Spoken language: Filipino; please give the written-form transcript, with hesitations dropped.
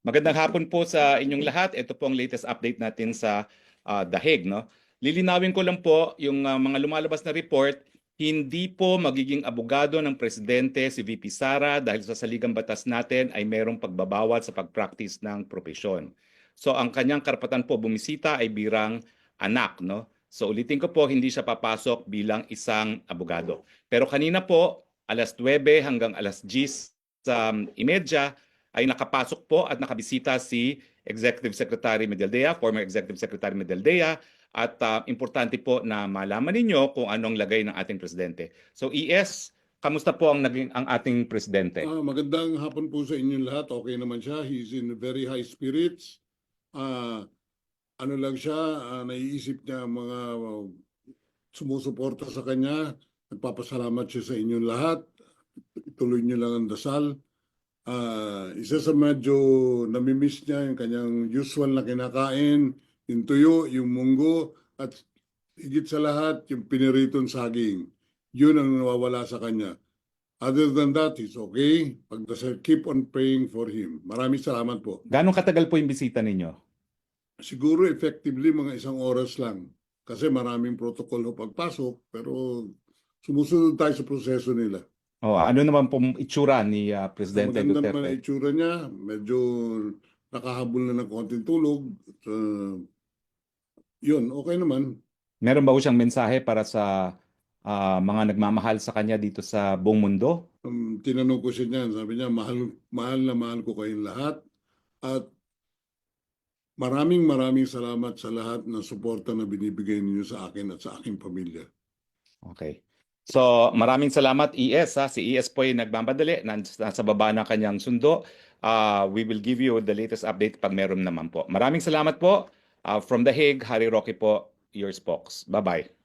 Magandang hapon po sa inyong lahat. Ito po ang latest update natin sa The Hague, no? Lilinawin ko lang po yung mga lumalabas na report, hindi po magiging abogado ng presidente si VP Sara dahil sa saligang batas natin ay merong pagbabawal sa pag-practice ng propesyon. So ang kanyang karapatan po bumisita ay birang anak, no? So ulitin ko po, hindi siya papasok bilang isang abogado. Pero kanina po, alas 9 hanggang alas 10:30 ay nakapasok po at nakabisita si Executive Secretary Medaldea, former Executive Secretary Medaldea, at importante po na malaman ninyo kung anong lagay ng ating presidente. So ES, kamusta po ang naging ang ating presidente? Magandang hapon po sa inyong lahat. Okay naman siya. He's in very high spirits. Ano lang siya, naiisip niya mga sumusuporta sa kanya. Nagpapasalamat siya sa inyong lahat. Ituloy niyo lang ang dasal. Isa sa medyo namimiss niya yung kanyang usual na kinakain, yung tuyo, yung munggo, at higit sa lahat, yung piniritong saging. Yun ang nawawala sa kanya. Other than that, he's okay. Pagdasal, keep on praying for him. Maraming salamat po. Gano'ng katagal po yung bisita ninyo? Siguro effectively mga 1 oras lang. Kasi maraming protocol ho pagpasok, pero sumusunod tayo sa proseso nila. Ano naman po itsura ni Presidente Maganda naman ang Duterte? itsura niya. Medyo nakahabol na ng konting tulog. Yun, okay naman. Meron ba po siyang mensahe para sa mga nagmamahal sa kanya dito sa buong mundo? Tinanong ko siya niyan. Sabi niya, mahal na mahal ko kayong lahat. At maraming salamat sa lahat ng suporta na binibigay ninyo sa akin at sa aking pamilya. Okay. So maraming salamat ES. Si ES po ay nagmamadali, nasa baba ng kanyang sundo. We will give you the latest update pag meron naman po. Maraming salamat po. From The Hague, Harry Roque po, your spokes. Bye-bye.